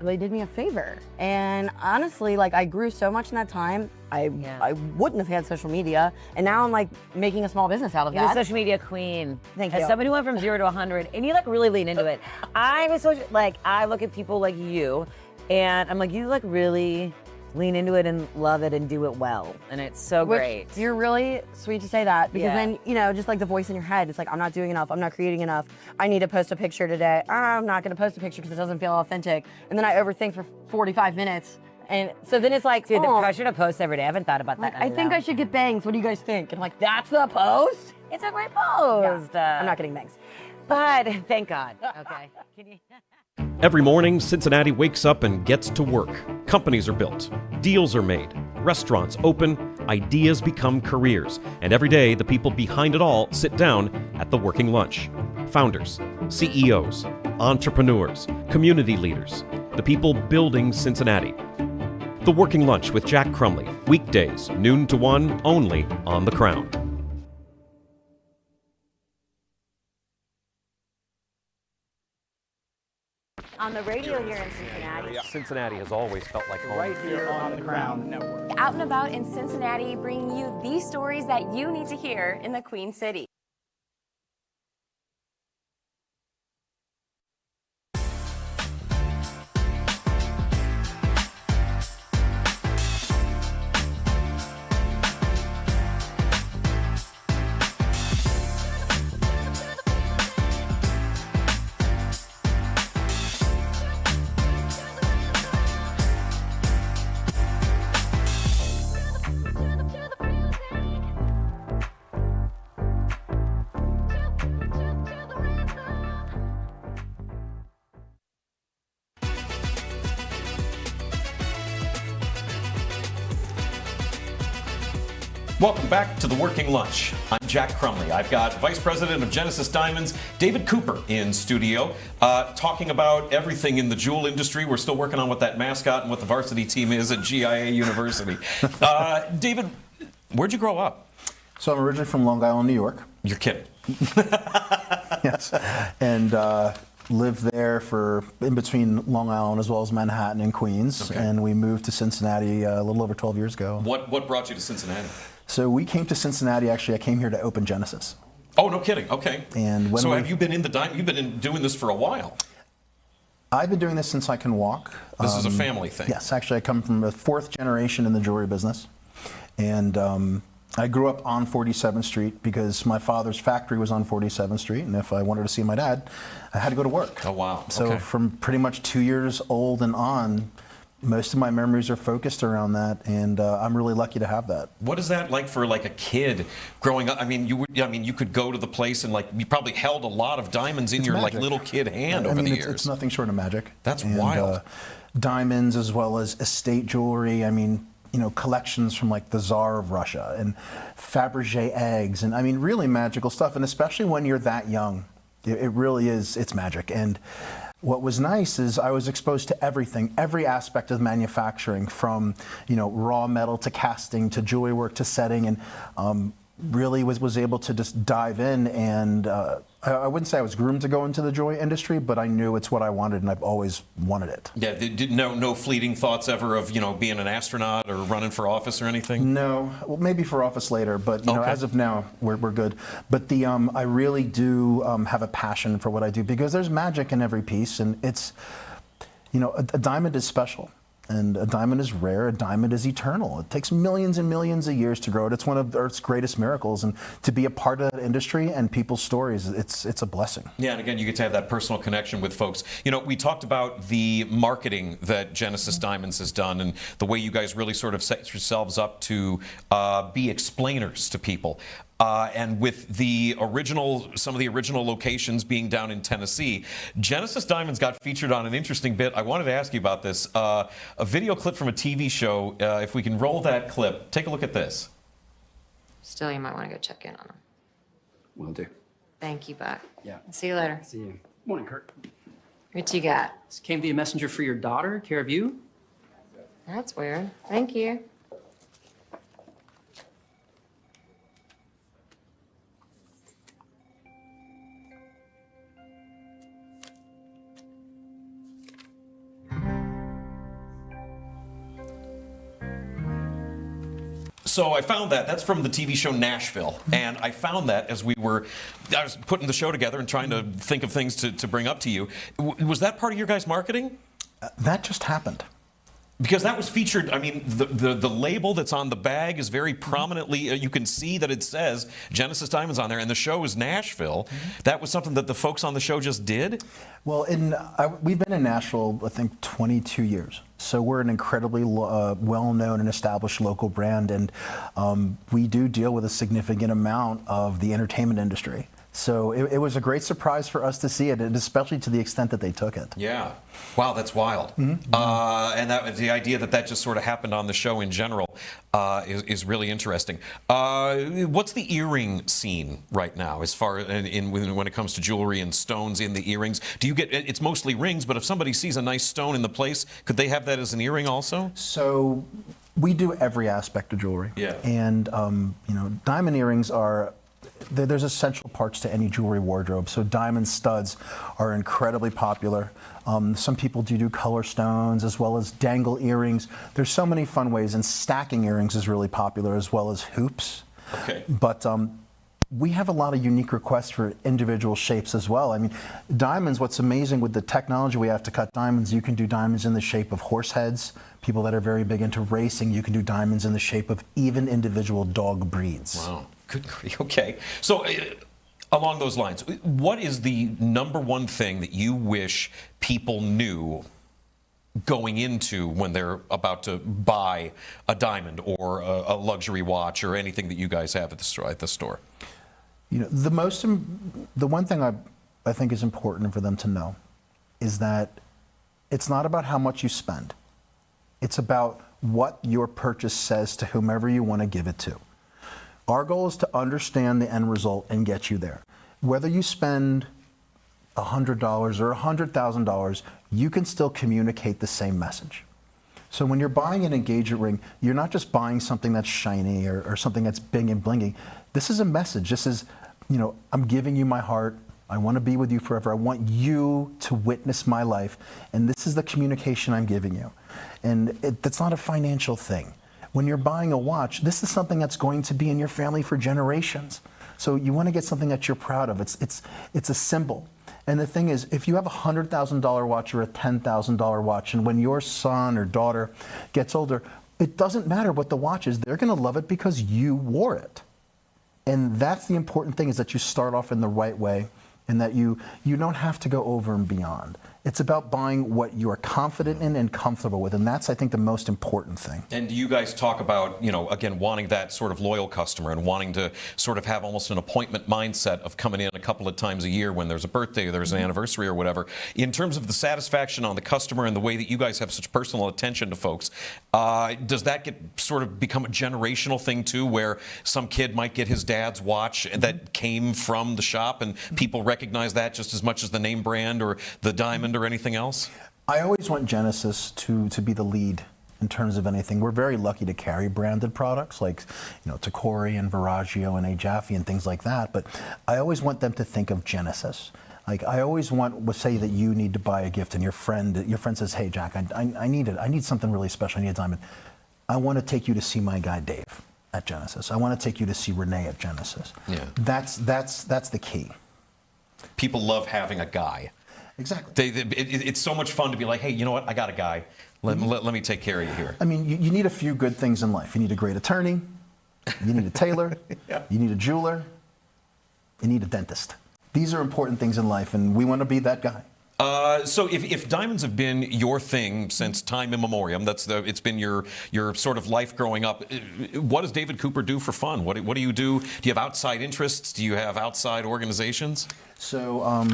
they did me a favor. And honestly, like I grew so much in that time, I wouldn't have had social media. And now I'm like making a small business out of You're that. the social media queen. Thank As you. somebody who went from 0 to 100, and you like really lean into it. I'm a social, like I look at people like you, and I'm like, you like really lean into it and love it and do it well, and it's so great. You're really sweet to say that, because Yeah. then, you know, just like the voice in your head, it's like, I'm not doing enough, I'm not creating enough, I need to post a picture today. I'm not gonna post a picture because it doesn't feel authentic. And then I overthink for 45 minutes. And so then it's like, Dude, the oh, pressure to post every day. I haven't thought about that. I think I should get bangs. What do you guys think? And I'm like, that's the post? It's a great post. I'm not getting bangs. But thank God. Okay. Can you? Every morning, Cincinnati wakes up and gets to work. Companies are built, deals are made, restaurants open, ideas become careers, and every day the people behind it all sit down at the working lunch. Founders, CEOs, entrepreneurs, community leaders, the people building Cincinnati. The Working Lunch with Jack Crumley, weekdays, noon to 1, only on The Crown. On the radio here in Cincinnati. Cincinnati has always felt like home. Right here on the Crown Network. Out and about in Cincinnati, bringing you these stories that you need to hear in the Queen City. Welcome back to The Working Lunch. I'm Jack Crumley. I've got Vice President of Genesis Diamonds, David Cooper, in studio, talking about everything in the jewel industry. We're still working on what that mascot and what the varsity team is at GIA University. David, where'd you grow up? So I'm originally from Long Island, New York. You're kidding. Yes. And lived there for in between Long Island as well as Manhattan and Queens. Okay. And we moved to Cincinnati a little over 12 years ago. What brought you to Cincinnati? So we came to Cincinnati, actually, I came here to open Genesis. Oh, no kidding. Okay. And when so have you been in the you've been doing this for a while? I've been doing this since I can walk. This is a family thing. Yes, actually, I come from a fourth generation in the jewelry business. And I grew up on 47th Street because my father's factory was on 47th Street, and if I wanted to see my dad, I had to go to work. Oh, wow. So Okay. from pretty much 2 years old and on, most of my memories are focused around that, and I'm really lucky to have that. What is that like for like a kid growing up? I mean, you could go to the place and like you probably held a lot of diamonds in It's your like magic. little kid hand I over mean, the it's, years. it's nothing short of magic. That's And, wild. Diamonds as well as estate jewelry. I mean, you know, collections from like the Tsar of Russia and Fabergé eggs, and I mean, really magical stuff. And especially when you're that young, it really is. It's magic. And what was nice is I was exposed to everything, every aspect of manufacturing, from, you know, raw metal to casting to jewelry work to setting, and really was able to just dive in. And I wouldn't say I was groomed to go into the jewelry industry, but I knew it's what I wanted, and I've always wanted it. Yeah, no fleeting thoughts ever of, you know, being an astronaut or running for office or anything? No, well, maybe for office later, but you know, Okay. as of now, we're good. But the I really do have a passion for what I do because there's magic in every piece, and it's, you know, a diamond is special. And a diamond is rare, a diamond is eternal. It takes millions and millions of years to grow it. It's one of Earth's greatest miracles. And to be a part of that industry and people's stories, it's a blessing. Yeah, and again, you get to have that personal connection with folks. You know, we talked about the marketing that Genesis Diamonds has done and the way you guys really sort of set yourselves up to be explainers to people. And with some of the original locations being down in Tennessee, Genesis Diamonds got featured on an interesting bit. I wanted to ask you about this. A video clip from a TV show. If we can roll that clip, take a look at this. Still, you might want to go check in on him. Will do. Thank you, Buck. Yeah. See you later. See you. Morning, Kurt. What you got? This came via messenger for your daughter, care of you. That's weird. Thank you. So I found that. That's from the TV show Nashville. And I found that as I was putting the show together and trying to think of things to bring up to you. Was that part of your guys' marketing? That just happened. Because that was featured, I mean, the label that's on the bag is very prominently, you can see that it says Genesis Diamonds on there, and the show is Nashville. That was something that the folks on the show just did? Well, we've been in Nashville, I think, 22 years. So we're an incredibly well-known and established local brand, and we do deal with a significant amount of the entertainment industry. So it was a great surprise for us to see it, and especially to the extent that they took it. Yeah. Wow, that's wild. And the idea that just sort of happened on the show in general is really interesting. What's the earring scene right now as far when it comes to jewelry and stones in the earrings? Do you get, it's mostly rings, but if somebody sees a nice stone in the place, could they have that as an earring also? So we do every aspect of jewelry. Yeah. And, diamond earrings there's essential parts to any jewelry wardrobe. So diamond studs are incredibly popular. Some people do color stones as well as dangle earrings. There's so many fun ways, and stacking earrings is really popular as well as hoops. Okay. But we have a lot of unique requests for individual shapes as well. I mean, diamonds, what's amazing with the technology we have to cut diamonds, you can do diamonds in the shape of horse heads. People that are very big into racing, you can do diamonds in the shape of even individual dog breeds. Wow. Good grief. Okay. So along those lines, what is the number one thing that you wish people knew going into when they're about to buy a diamond or a luxury watch or anything that you guys have at the store? The one thing I think is important for them to know is that it's not about how much you spend. It's about what your purchase says to whomever you want to give it to. Our goal is to understand the end result and get you there. Whether you spend $100 or $100,000, you can still communicate the same message. So when you're buying an engagement ring, you're not just buying something that's shiny or something that's big and blingy. This is a message. This is, I'm giving you my heart. I want to be with you forever. I want you to witness my life. And this is the communication I'm giving you. And it's not a financial thing. When you're buying a watch, this is something that's going to be in your family for generations. So you want to get something that you're proud of. It's a symbol. And the thing is, if you have a $100,000 watch or a $10,000 watch, and when your son or daughter gets older, it doesn't matter what the watch is. They're going to love it because you wore it. And that's the important thing, is that you start off in the right way, and that you don't have to go over and beyond. It's about buying what you are confident in and comfortable with, and that's, I think, the most important thing. And you guys talk about, again, wanting that sort of loyal customer and wanting to sort of have almost an appointment mindset of coming in a couple of times a year when there's a birthday or there's an anniversary or whatever. In terms of the satisfaction on the customer and the way that you guys have such personal attention to folks, does that become a generational thing too, where some kid might get his dad's watch that came from the shop and people recognize that just as much as the name brand or the diamond or anything else? I always want Genesis to be the lead in terms of anything. We're very lucky to carry branded products like, Tacori and Veragio and Ajaffi and things like that. But I always want them to think of Genesis. Like, I always say that you need to buy a gift, and your friend says, "Hey, Jack, I need it. I need something really special. I need a diamond. I want to take you to see my guy Dave at Genesis. I want to take you to see Renee at Genesis." Yeah. That's the key. People love having a guy. Exactly. It's so much fun to be like, hey, you know what? I got a guy. Let me take care of you here. I mean, you need a few good things in life. You need a great attorney. You need a tailor. Yeah. You need a jeweler. You need a dentist. These are important things in life, and we want to be that guy. So if diamonds have been your thing since time immemorial, it's been your sort of life growing up. What does David Cooper do for fun? What do you do? Do you have outside interests? Do you have outside organizations? So,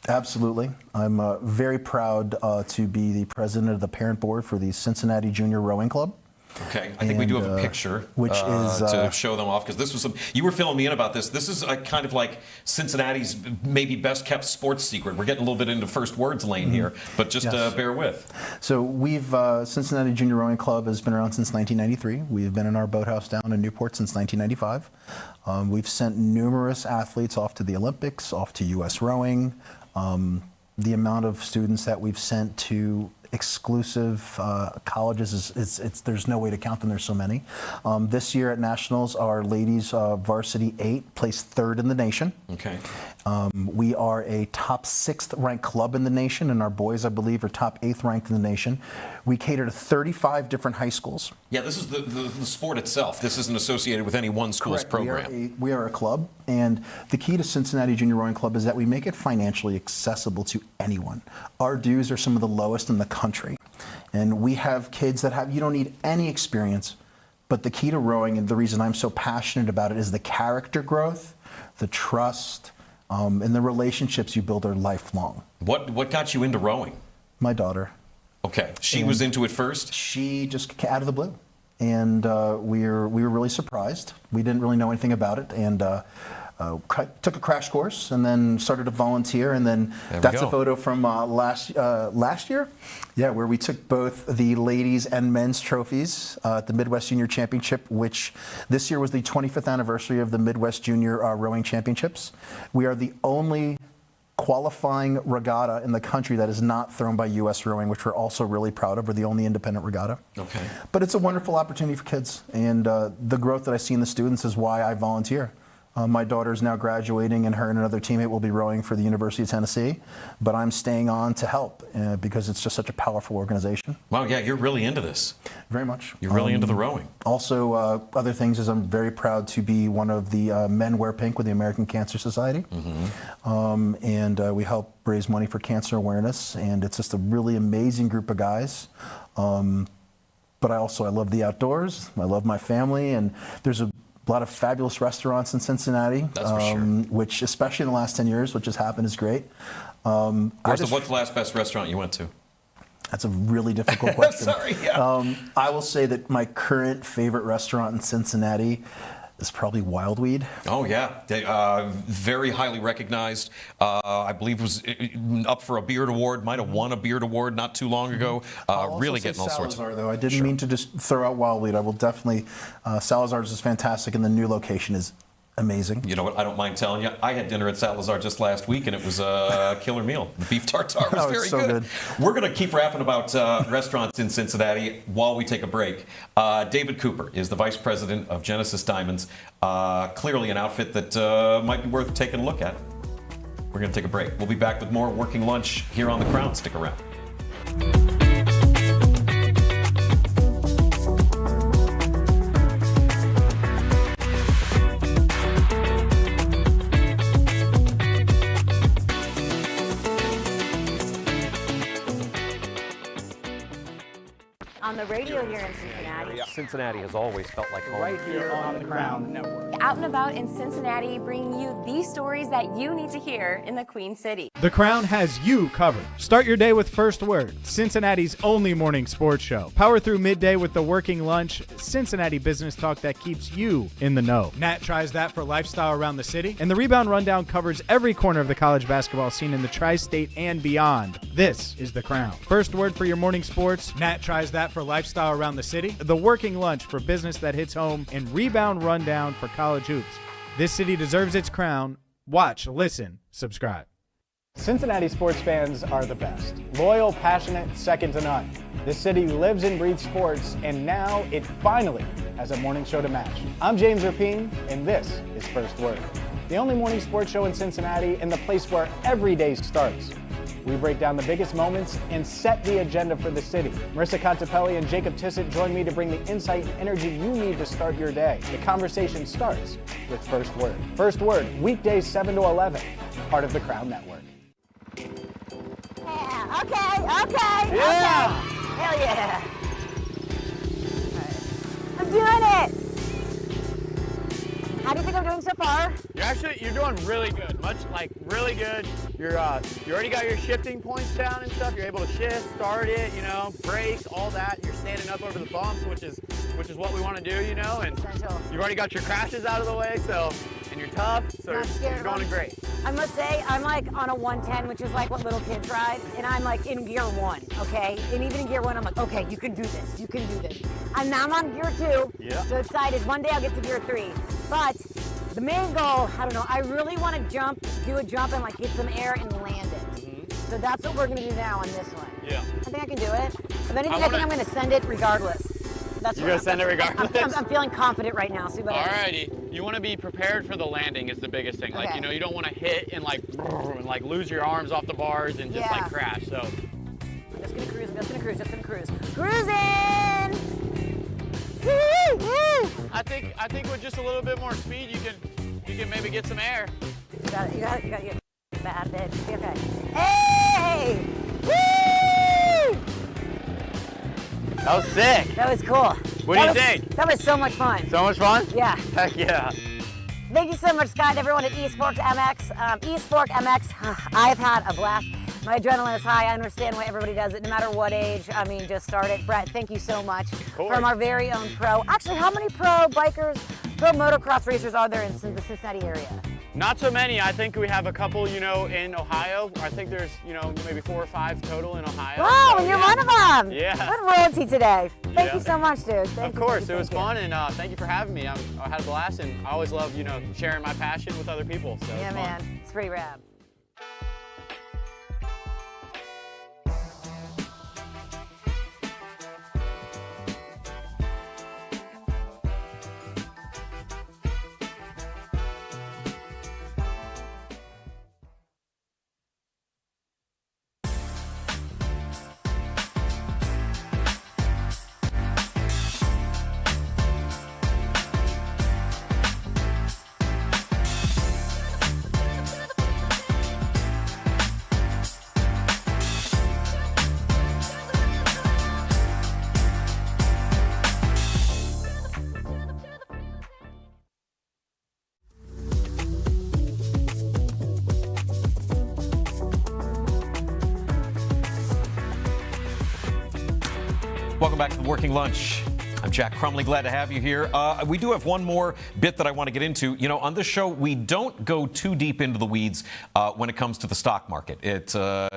absolutely. I'm very proud to be the president of the parent board for the Cincinnati Junior Rowing Club. Okay, I think we do have a picture which is to show them off, because this was you were filling me in about this. This is a kind of like Cincinnati's maybe best kept sports secret. We're getting a little bit into first words lane here, but just bear with. So we've Cincinnati Junior Rowing Club has been around since 1993. We've been in our boathouse down in Newport since 1995. We've sent numerous athletes off to the Olympics, off to U.S. rowing. The amount of students that we've sent to exclusive colleges there's no way to count them. There's so many. This year at Nationals, our ladies varsity 8 placed 3rd in the nation. Okay. We are a top 6th ranked club in the nation, and our boys, I believe, are top 8th ranked in the nation. We cater to 35 different high schools. Yeah, this is the sport itself. This isn't associated with any one school's program. We are a club, and the key to Cincinnati Junior Rowing Club is that we make it financially accessible to anyone. Our dues are some of the lowest in the country, and we have kids that you don't need any experience, but the key to rowing, and the reason I'm so passionate about it, is the character growth, the trust, and the relationships you build are lifelong. What got you into rowing? My daughter. Okay, she was into it first? She just out of the blue, and we were really surprised. We didn't really know anything about it, and took a crash course, and then started to volunteer, and then that's a photo from last year, where we took both the ladies and men's trophies at the Midwest Junior Championship, which this year was the 25th anniversary of the Midwest Junior Rowing Championships. We are the only qualifying regatta in the country that is not thrown by U.S. Rowing, which we're also really proud of. We're the only independent regatta. Okay. But it's a wonderful opportunity for kids, and the growth that I see in the students is why I volunteer. My daughter is now graduating, and her and another teammate will be rowing for the University of Tennessee, but I'm staying on to help because it's just such a powerful organization. Wow, yeah, you're really into this. Very much. You're really into the rowing. Also, other things is I'm very proud to be one of the Men Wear Pink with the American Cancer Society. And we help raise money for cancer awareness, and it's just a really amazing group of guys. But I love the outdoors. I love my family, and there's a lot of fabulous restaurants in Cincinnati, That's for sure. which, especially in the last 10 years, which has happened, is great. What's the last best restaurant you went to? That's a really difficult question. Sorry, yeah. I will say that my current favorite restaurant in Cincinnati is probably Wildweed. Oh, yeah. They, very highly recognized. I believe was up for a Beard Award, might have won a Beard Award not too long ago. Really getting all sorts of... Salazar, though. I didn't mean to just throw out Wildweed. I will definitely... Salazar's is fantastic, and the new location is amazing. You know what? I don't mind telling you. I had dinner at Salazar just last week, and it was a killer meal. The beef tartare was very so good. We're going to keep rapping about restaurants in Cincinnati while we take a break. David Cooper is the vice president of Genesis Diamonds. Clearly an outfit that might be worth taking a look at. We're going to take a break. We'll be back with more Working Lunch here on The Crown. Stick around. On the radio here in Cincinnati. Cincinnati has always felt like home. Right here on the Crown Network. Out and about in Cincinnati, bringing you these stories that you need to hear in the Queen City. The Crown has you covered. Start your day with First Word, Cincinnati's only morning sports show. Power through midday with the Working Lunch, Cincinnati business talk that keeps you in the know. Nat tries that for lifestyle around the city, and the Rebound Rundown covers every corner of the college basketball scene in the tri-state and beyond. This is The Crown. First Word for your morning sports, Nat tries that for lifestyle around the city, the Working Lunch for business that hits home, and Rebound Rundown for college hoops. This city deserves its crown. Watch, listen, subscribe. Cincinnati sports fans are the best. Loyal, passionate, second to none. This city lives and breathes sports, and now it finally has a morning show to match. I'm James Rapine, and this is First Word, the only morning sports show in Cincinnati and the place where every day starts We break down the biggest moments and set the agenda for the city. Marissa Contepelli and Jacob Tissett join me to bring the insight and energy you need to start your day. The conversation starts with First Word. First Word, weekdays 7 to 11, part of the Crown Network. Yeah, okay. Yeah. Hell yeah. I'm doing it. How do you think I'm doing so far? You're doing really good. Really good. You already got your shifting points down and stuff. You're able to shift, start it, brakes, all that. You're standing up over the bumps, which is what we want to do, and you've already got your crashes out of the way, and you're tough, so you're going great. I must say, I'm like on a 110, which is like what little kids ride, and I'm like in gear 1, okay? And even in gear 1, I'm like, okay, you can do this, And now I'm on gear 2, yeah. So excited. One day I'll get to gear 3. But the main goal, I don't know, I really want to do a jump and like get some air and land it. So that's what we're gonna do now on this one. Yeah. I think I can do it. If anything, I think I'm gonna send it regardless. You're gonna send it regardless? I'm feeling confident right now. See what Alrighty. You want to be prepared for the landing is the biggest thing. Like, you don't want to hit and like lose your arms off the bars and just like crash. So I'm just gonna cruise. Cruising! Woo! I think with just a little bit more speed, you can maybe get some air. You got it. Get bad, bitch. Okay. Hey! Woo! That was sick. That was cool. What do you think? That was so much fun. So much fun? Yeah. Heck yeah. Thank you so much, Scott, and everyone at East Fork MX. East Fork MX, I've had a blast. My adrenaline is high. I understand why everybody does it, no matter what age. I mean, just start it. Brett, thank you so much. From our very own pro. Actually, how many pro bikers, pro motocross racers are there in the Cincinnati area? Not so many. I think we have a couple, in Ohio. I think there's, maybe 4 or 5 total in Ohio. Wow, and you're one of them. Yeah. What royalty today. Thank you so much, dude. Of course, it was fun, and thank you for having me. I had a blast, and I always love, sharing my passion with other people. So yeah, man, it's pretty rad. Welcome back to the Working Lunch. I'm Jack Crumley, glad to have you here. We do have one more bit that I want to get into. On this show, we don't go too deep into the weeds when it comes to the stock market. I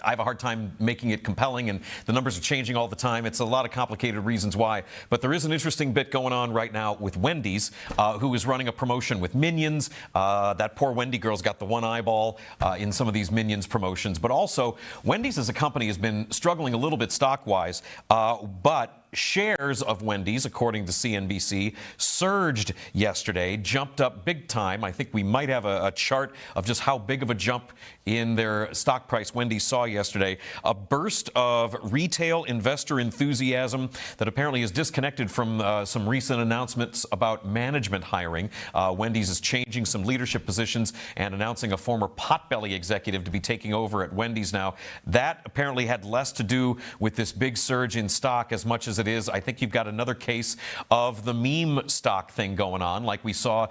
have a hard time making it compelling, and the numbers are changing all the time. It's a lot of complicated reasons why. But there is an interesting bit going on right now with Wendy's, who is running a promotion with Minions. That poor Wendy girl's got the one eyeball in some of these Minions promotions. But also, Wendy's as a company has been struggling a little bit stock-wise, but shares of Wendy's, according to CNBC, surged yesterday, jumped up big time. I think we might have a chart of just how big of a jump in their stock price Wendy's saw yesterday. A burst of retail investor enthusiasm that apparently is disconnected from some recent announcements about management hiring. Wendy's is changing some leadership positions and announcing a former Potbelly executive to be taking over at Wendy's now. That apparently had less to do with this big surge in stock as much as it is. I think you've got another case of the meme stock thing going on, like we saw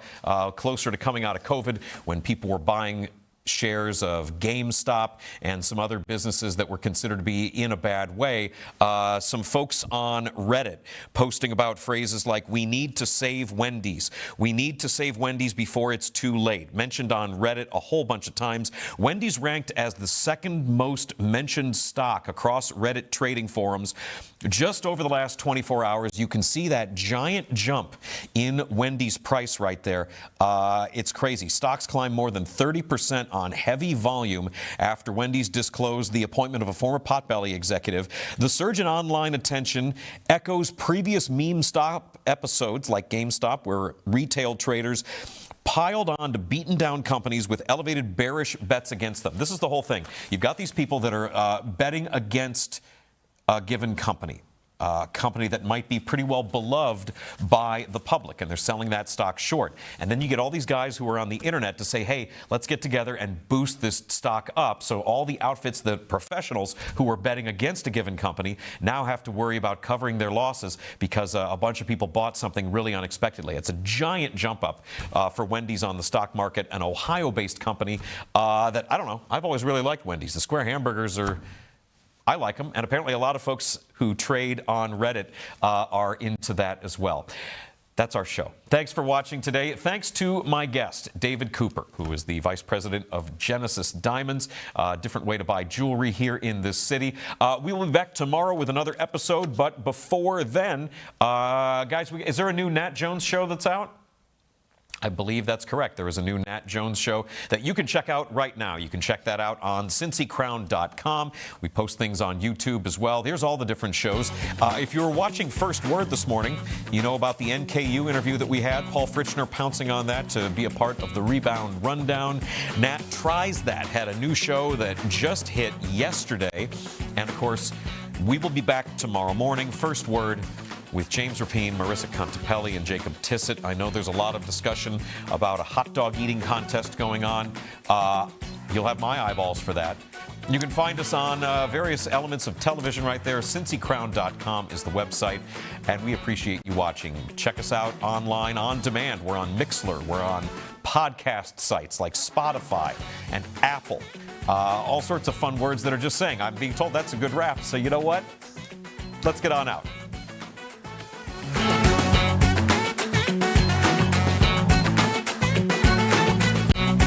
closer to coming out of COVID when people were buying shares of GameStop and some other businesses that were considered to be in a bad way. Some folks on Reddit posting about phrases like, "We need to save Wendy's. We need to save Wendy's before it's too late." Mentioned on Reddit a whole bunch of times. Wendy's ranked as the second most mentioned stock across Reddit trading forums. Just over the last 24 hours, you can see that giant jump in Wendy's price right there. It's crazy. Stocks climbed more than 30% on heavy volume after Wendy's disclosed the appointment of a former Potbelly executive. The surge in online attention echoes previous meme stock episodes like GameStop, where retail traders piled on to beaten down companies with elevated bearish bets against them. This is the whole thing. You've got these people that are betting against a given company. A company that might be pretty well beloved by the public, and they're selling that stock short. And then you get all these guys who are on the internet to say, hey, let's get together and boost this stock up. So all the outfits, the professionals who are betting against a given company now have to worry about covering their losses because a bunch of people bought something really unexpectedly. It's a giant jump up for Wendy's on the stock market, an Ohio-based company that, I don't know, I've always really liked Wendy's. The square hamburgers are... I like them, and apparently a lot of folks who trade on Reddit are into that as well. That's our show. Thanks for watching today. Thanks to my guest, David Cooper, who is the Vice President of Genesis Diamonds, a different way to buy jewelry here in this city. We will be back tomorrow with another episode, but before then, guys, is there a new Nat Jones show that's out? I believe that's correct. There is a new Nat Jones show that you can check out right now. You can check that out on cincycrown.com. We post things on YouTube as well. There's all the different shows. If you were watching First Word this morning, you know about the NKU interview that we had. Paul Fritchner pouncing on that to be a part of the Rebound Rundown. Nat Tries That had a new show that just hit yesterday. And, of course, we will be back tomorrow morning. First Word with James Rapine, Marissa Contepelli, and Jacob Tissett. I know there's a lot of discussion about a hot dog eating contest going on. You'll have my eyeballs for that. You can find us on various elements of television right there. cincycrown.com is the website, and we appreciate you watching. Check us out online on demand. We're on Mixler. We're on podcast sites like Spotify and Apple. All sorts of fun words that are just saying, I'm being told that's a good rap, so you know what? Let's get on out.